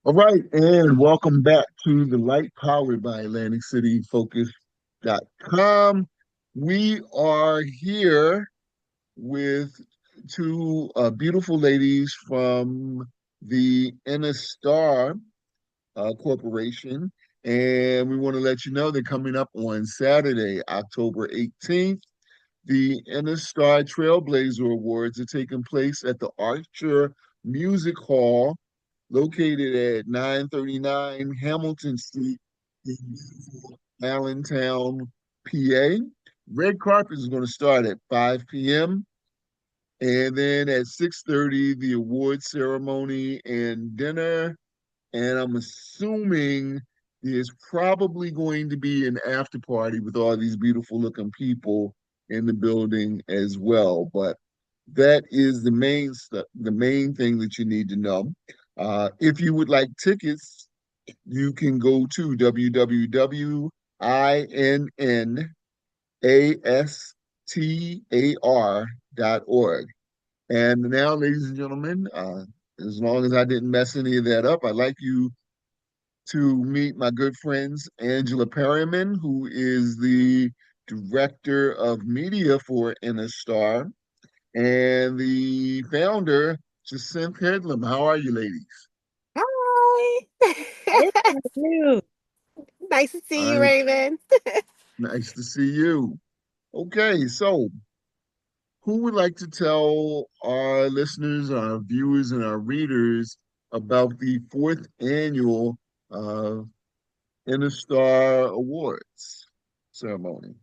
All right, and welcome back to the Light powered by Atlantic City Focus.com. We are here with two beautiful ladies from the Innastar Corporation, and we want to let you know they're coming up on Saturday, October 18th. The Innastar Trailblazer Awards are taking place at the Archer Music Hall located at 939 Hamilton Street in Allentown, PA. Red carpet is going to start at 5 p.m. And then at 6:30, the award ceremony and dinner. And I'm assuming there's probably going to be an after party with all these beautiful looking people in the building as well. But that is the main stuff, the main thing that you need to know. If you would like tickets, you can go to www.innastar.org. And now, ladies and gentlemen, as long as I didn't mess any of that up, I'd like you to meet my good friends Angela Perryman, who is the director of media for Innastar, and the founder, Jacinth Headlam. How are you, ladies? Hi. Good. How are you? Nice to see you, I'm Raven. nice to see you. Okay, so who would like to tell our listeners, our viewers, and our readers about the fourth annual uh, Interstar Awards ceremony?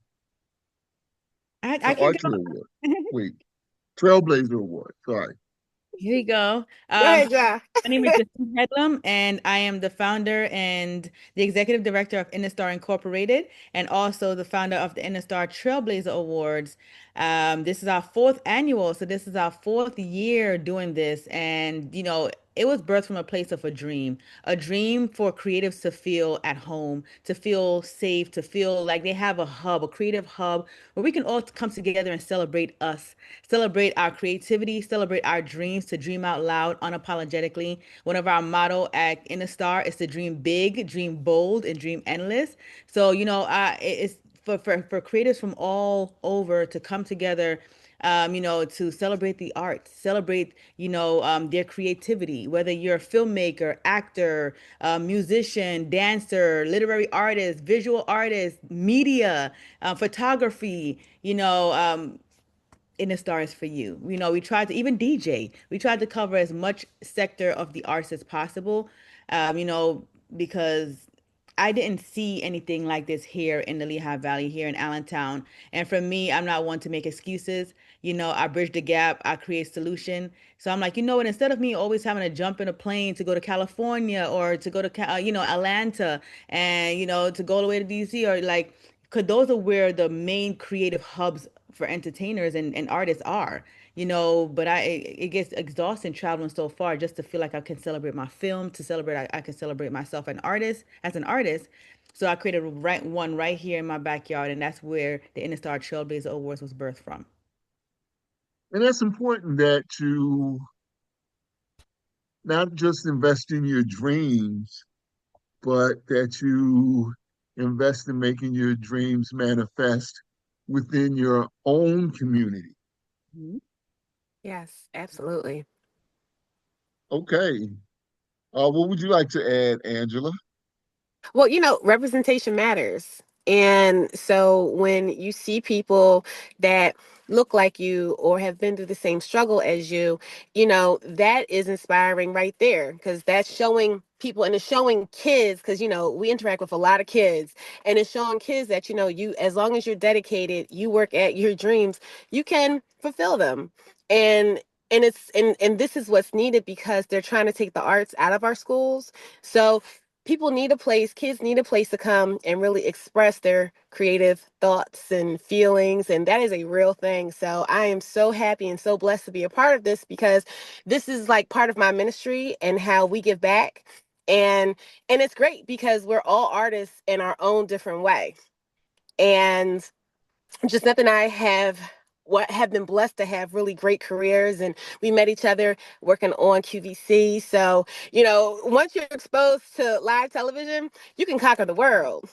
I The can Archer go. Award. Wait, Trailblazer Award. Sorry. Here you go. Go ahead, Ja. My name is Justine Headlam, and I am the founder and the executive director of Innastar Incorporated, and also the founder of the Innastar Trailblazer Awards. This is our fourth annual, so this is our fourth year doing this, and it was birthed from a place of a dream for creatives to feel at home, to feel safe, to feel like they have a hub, a creative hub where we can all come together and celebrate us, celebrate our creativity, celebrate our dreams, to dream out loud unapologetically. One of our motto at Innastar is to dream big, dream bold, and dream endless. So, it's for creators from all over to come together, to celebrate the arts, celebrate, their creativity, whether you're a filmmaker, actor, musician, dancer, literary artist, visual artist, media, photography, in the stars for you. We tried to even DJ. We tried to cover as much sector of the arts as possible, because I didn't see anything like this here in the Lehigh Valley, here in Allentown. And for me, I'm not one to make excuses. I bridge the gap, I create solution. So I'm like, you know what? Instead of me always having to jump in a plane to go to California or to go to, Atlanta, and to go all the way to DC, or like, because those are where the main creative hubs for entertainers and artists are, but it gets exhausting traveling so far just to feel like I can celebrate my film, to celebrate, I can celebrate myself as an artist. So I created one right here in my backyard, and that's where the Interstar Trailblazer Awards was birthed from. And that's important that you not just invest in your dreams, but that you invest in making your dreams manifest within your own community. Mhm. Yes, absolutely. Okay. What would you like to add, Angela? Well, representation matters. And so when you see people that look like you or have been through the same struggle as you, that is inspiring right there, because that's showing people and it's showing kids, because, we interact with a lot of kids, and it's showing kids that, as long as you're dedicated, you work at your dreams, you can fulfill them. And and this is what's needed, because they're trying to take the arts out of our schools. So people need a place, kids need a place to come and really express their creative thoughts and feelings. And that is a real thing. So I am so happy and so blessed to be a part of this, because this is like part of my ministry and how we give back. And it's great because we're all artists in our own different way. And just nothing I have what have been blessed to have really great careers, and we met each other working on QVC. So, once you're exposed to live television, you can conquer the world.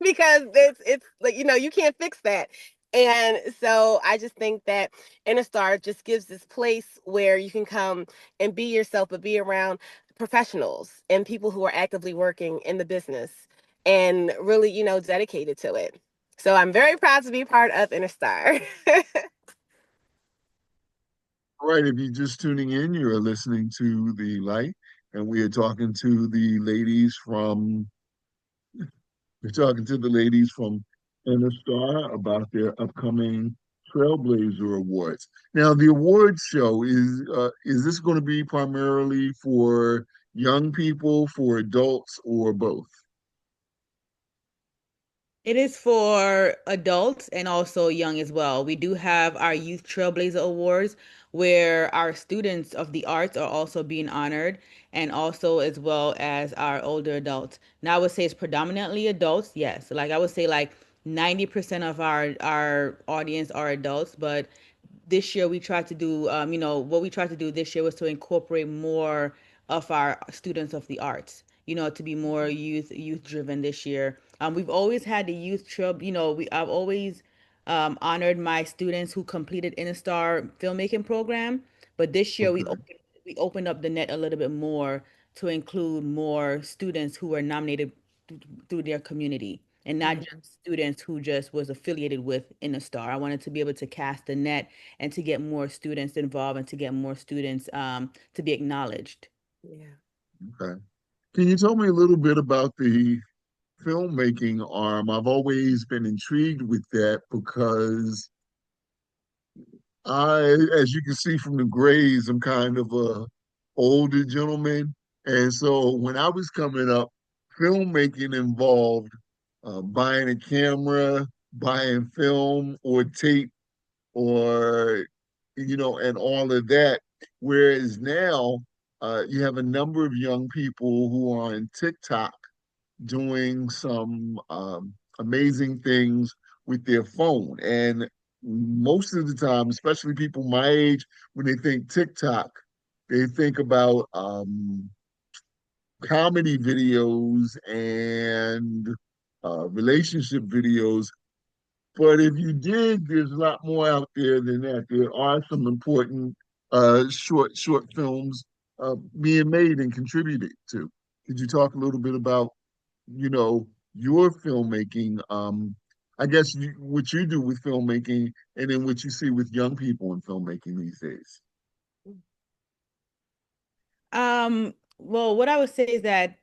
Because it's like, you can't fix that. And so I just think that Interstar just gives this place where you can come and be yourself, but be around professionals and people who are actively working in the business and really, dedicated to it. So I'm very proud to be part of Interstar. All right, if you're just tuning in, you're listening to The Light, and we are talking to the ladies from we're talking to the ladies from Innastar about their upcoming Trailblazer Awards. Now, the awards show is this going to be primarily for young people, for adults, or both? It is for adults and also young as well. We do have our Youth Trailblazer Awards where our students of the arts are also being honored, and also as well as our older adults. Now I would say it's predominantly adults, yes. Like I would say like 90% of our audience are adults, but this year we tried to do what we tried to do this year was to incorporate more of our students of the arts, to be more youth driven this year. We've always had the youth trip, I've always honored my students who completed Innastar filmmaking program, but this year Okay, we opened up the net a little bit more to include more students who were nominated through their community, and not Mhm. just students who just was affiliated with Innastar. I wanted to be able to cast the net and to get more students involved and to get more students to be acknowledged. Yeah. okay. Can you tell me a little bit about the filmmaking arm? I've always been intrigued with that because as you can see from the grades, I'm kind of a older gentleman, and so when I was coming up, filmmaking involved buying a camera, buying film or tape, or and all of that. Whereas now, you have a number of young people who are on TikTok doing some amazing things with their phone. And most of the time, especially people my age, when they think TikTok, they think about comedy videos and relationship videos. But if you dig, there's a lot more out there than that. There are some important short films being made and contributed to. Could you talk a little bit about you know, your filmmaking, I guess what you do with filmmaking and then what you see with young people in filmmaking these days? Well, what I would say is that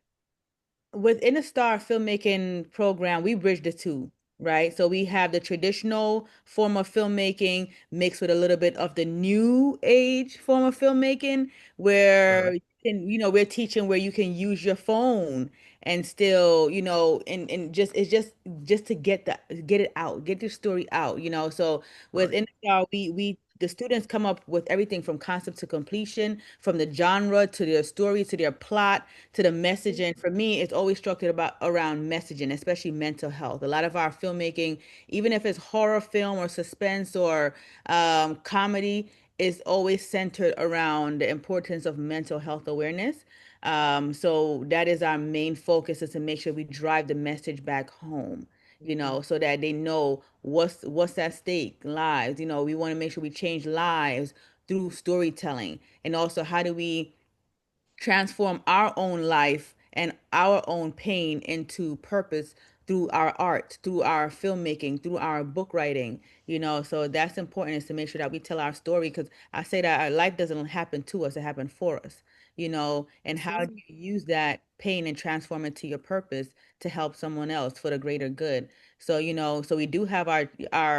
within a star filmmaking program, we bridge the two, right? So we have the traditional form of filmmaking mixed with a little bit of the new age form of filmmaking, where Uh, we're teaching where you can use your phone and still, and just it's just to get it out, get your story out, So right, within the star, we the students come up with everything from concept to completion, from the genre to their story to their plot to the messaging. For me, it's always structured about around messaging, especially mental health. A lot of our filmmaking, even if it's horror film or suspense or comedy, is always centered around the importance of mental health awareness. So that is our main focus, is to make sure we drive the message back home, so that they know what's at stake, lives. We want to make sure we change lives through storytelling. And also, how do we transform our own life and our own pain into purpose through our art, through our filmmaking, through our book writing, So that's important, is to make sure that we tell our story, because I say that our life doesn't happen to us, it happened for us, and That's how right. do you use that pain and transform it to your purpose to help someone else for the greater good. So, so we do have our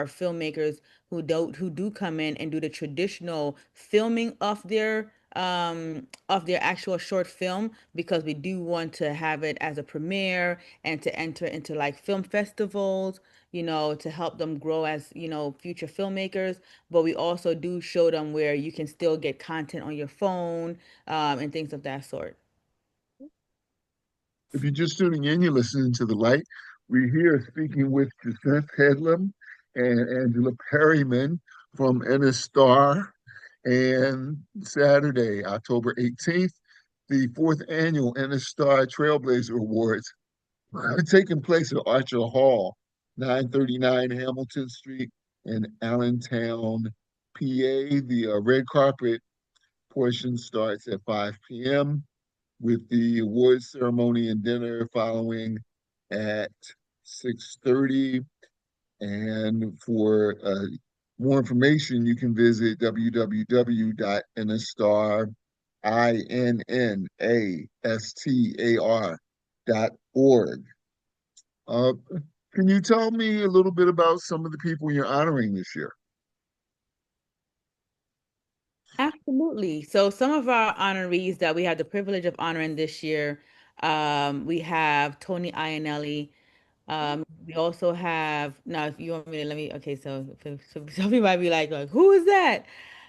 filmmakers who do come in and do the traditional filming of their actual short film, because we do want to have it as a premiere and to enter into like film festivals, to help them grow as, future filmmakers. But we also do show them where you can still get content on your phone, and things of that sort. if you're just tuning in, you're listening to The Light. We're here speaking with Jacinthe Headlam. and Angela Perryman from Innastar. And Saturday, October 18th, the fourth annual Innastar Trailblazer Awards taking place at Archer Hall, 939 Hamilton Street in Allentown, PA. The red carpet portion starts at 5 p.m. with the awards ceremony and dinner following at 6:30. And for more information, you can visit www.innastar.org. Uh, can you tell me a little bit about some of the people you're honoring this year? Absolutely. So some of our honorees that we have the privilege of honoring this year, we have Tony Iannelli. We also have now. If you want me to let me, okay. So some people might be like, who is that?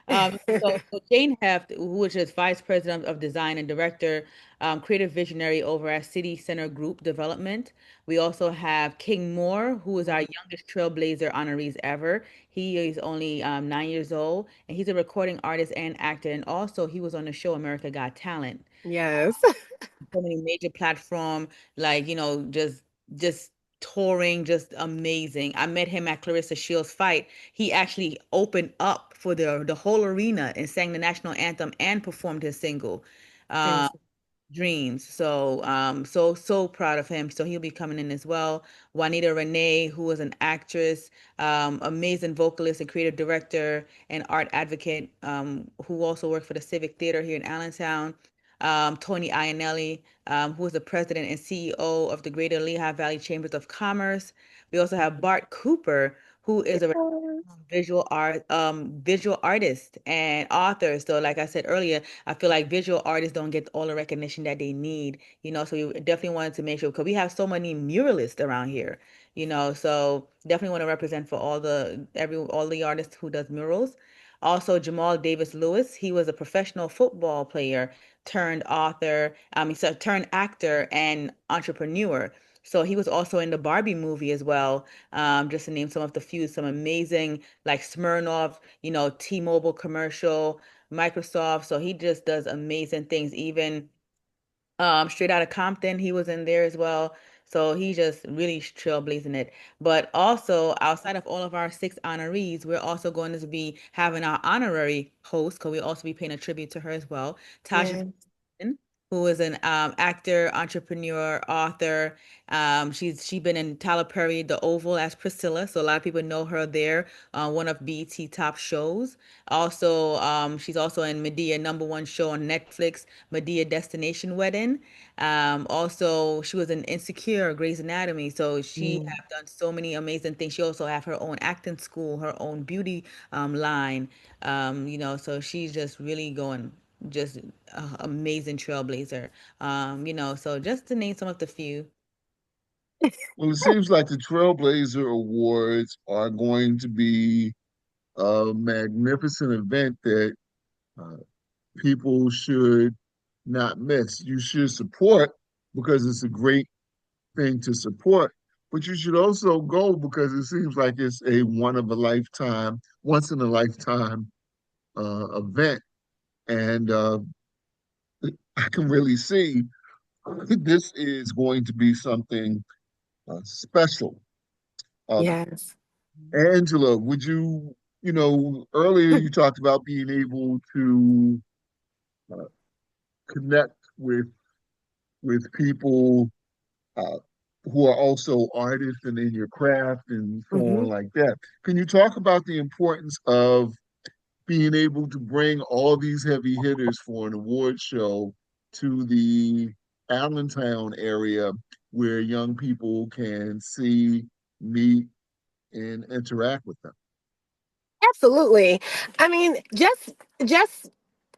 So Jane Heft, which is Vice President of Design and Director, Creative Visionary over at City Center Group Development. We also have King Moore, who is our youngest Trailblazer honorees ever. He is only 9 years old, and he's a recording artist and actor. And also, he was on the show America Got Talent. Yes. So many major platform, like just touring, just amazing. I met him at Clarissa Shields' fight. He actually opened up for the whole arena and sang the national anthem and performed his single. Uh, Yes. Dreams. So proud of him. So he'll be coming in as well. Juanita Renee, who is an actress, amazing vocalist and creative director and art advocate, who also worked for the Civic Theater here in Allentown. Tony Iannelli, who is the president and CEO of the Greater Lehigh Valley Chambers of Commerce. We also have Bart Cooper, who is a visual artist and author. So like I said earlier, I feel like visual artists don't get all the recognition that they need, so we definitely wanted to make sure because we have so many muralists around here, so definitely want to represent for all the artists who does murals. Also, Jamal Davis Lewis, he was a professional football player turned author, so turned actor and entrepreneur. So he was also in the Barbie movie as well. Just to name some of the few, some amazing like Smirnoff, T-Mobile commercial, Microsoft. So he just does amazing things. Even Straight Outta Compton, he was in there as well. So he just really trailblazing it. But also outside of all of our six honorees, we're also going to be having our honorary host, because we'll also be paying a tribute to her as well, Tasha, Yeah. who is an actor, entrepreneur, author. She's been in Tyler Perry, The Oval as Priscilla, so a lot of people know her there. One of BET top shows. Also, she's also in Medea #1 show on Netflix, Medea Destination Wedding. Also, she was in Insecure, Grey's Anatomy. So she Mm. have done so many amazing things. She also have her own acting school, her own beauty line. So she's just really going just amazing trailblazer. So just to name some of the few. Well, it seems like the Trailblazer Awards are going to be a magnificent event that uh, people should not miss. You should support because it's a great thing to support, but you should also go because it seems like it's a once in a lifetime event. And I can really see this is going to be something special. Uh, Yes. Angela, earlier you talked about being able to uh, connect with people uh, who are also artists and in your craft and so on Hmm. like that. Can you talk about the importance of being able to bring all these heavy hitters for an award show to the Allentown area where young people can see, meet, and interact with them? Absolutely. I mean, just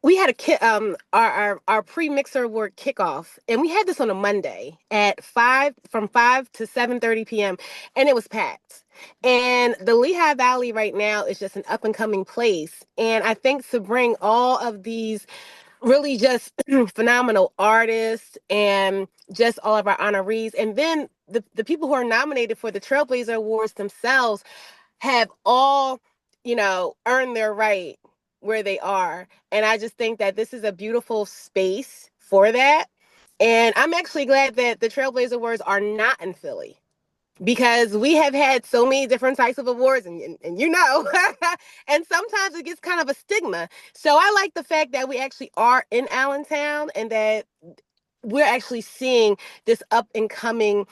we had a our pre-mixer award kickoff, and we had this on a Monday at 5 to 7:30 p.m. and it was packed. And the Lehigh Valley right now is just an up and coming place, and I think to bring all of these really just phenomenal artists and just all of our honorees, and then the people who are nominated for the Trailblazer Awards themselves, have all, earned their right where they are. And I just think that this is a beautiful space for that. And I'm actually glad that the Trailblazer Awards are not in Philly because we have had so many different types of awards, and and sometimes it gets kind of a stigma. So I like the fact that we actually are in Allentown and that we're actually seeing this up and coming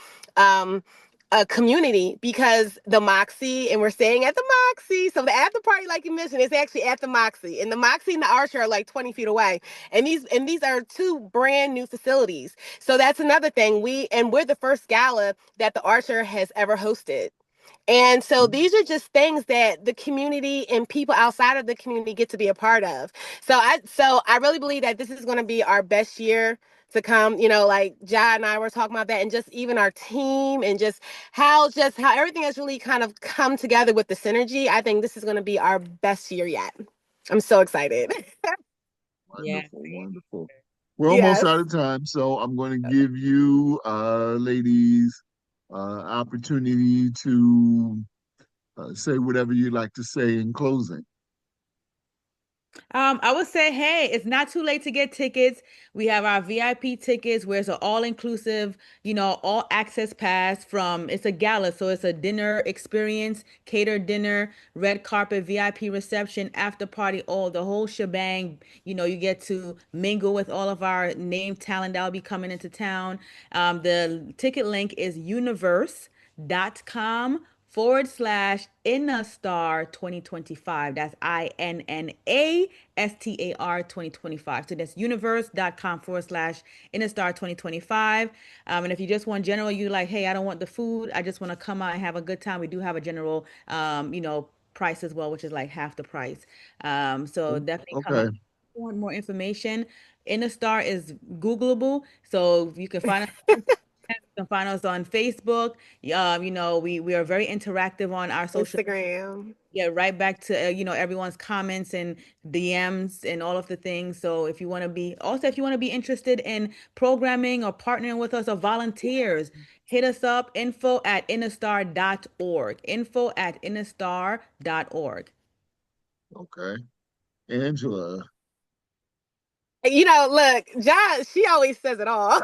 community because the Moxie, and we're staying at the Moxie. So the after party, like you mentioned, is actually at the Moxie, and the Moxie and the Archer are like 20 feet away. And these are two brand new facilities. So that's another thing. We're the first gala that the Archer has ever hosted. And so these are just things that the community and people outside of the community get to be a part of. So I really believe that this is going to be our best year to come. Like Ja and I were talking about that, and just even our team, and just how everything has really kind of come together with the synergy. I think this is going to be our best year yet. I'm so excited. Yeah. Wonderful, wonderful. We're almost Yes. out of time, so I'm going to give you, ladies, opportunity to say whatever you'd like to say in closing. I would say, hey, it's not too late to get tickets. We have our VIP tickets where it's an all-inclusive, all access pass from it's a gala, so it's a dinner experience, catered dinner, red carpet, VIP reception, after party, all the whole shebang. You get to mingle with all of our name talent that will be coming into town. The ticket link is universe.com /Innastar 2025. That's INNASTAR 2025. So that's universe.com /Innastar 2025. And if you just want general, you like, hey, I don't want the food. I just want to come out and have a good time. We do have a general, price as well, which is like half the price. So definitely come Okay, out. If you want more information. Innastar is Googleable. So you can find us. You can find us on Facebook. We are very interactive on our social. Instagram. Yeah, right back to everyone's comments and DMs and all of the things. So if you want to be interested in programming or partnering with us or volunteers, hit us up info@innastar.org. Info@innastar.org. okay. Angela, Look, Ja, she always says it all.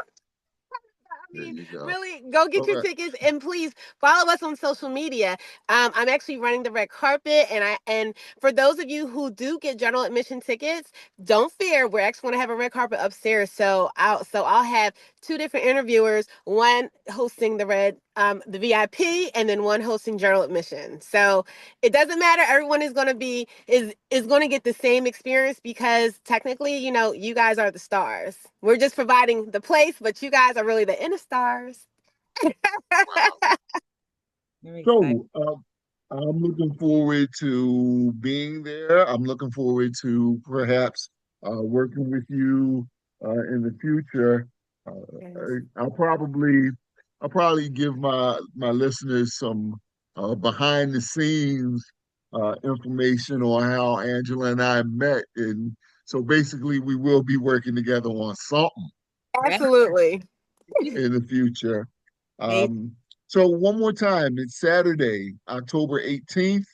there you go. Really, go get your Okay. tickets and please follow us on social media. I'm actually running the red carpet, and for those of you who do get general admission tickets, don't fear. We're actually going to have a red carpet upstairs. So I'll have two different interviewers, one hosting the VIP, and then one hosting general admission. So it doesn't matter. Everyone is going to get the same experience because technically, you guys are the stars. We're just providing the place, but you guys are really the inner stars. Wow. Very excited. So, I'm looking forward to being there. I'm looking forward to perhaps working with you in the future. Yes. I'll probably give my listeners some behind the scenes information on how Angela and I met, and so basically we will be working together on something Right? Absolutely. in the future. Amazing. Um, so one more time, it's Saturday, October 18th,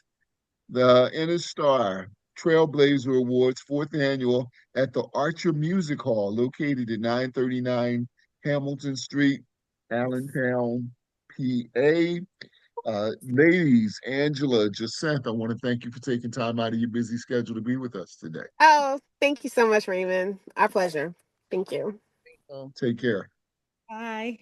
the Innastar Trailblazer Awards, fourth annual at the Archer Music Hall, located at 939 Hamilton Street, Allentown, PA. Ladies, Angela, Jacinth, I want to thank you for taking time out of your busy schedule to be with us today. Oh, thank you so much, Raymond. Our pleasure. Thank you. Cool. Take care. Bye.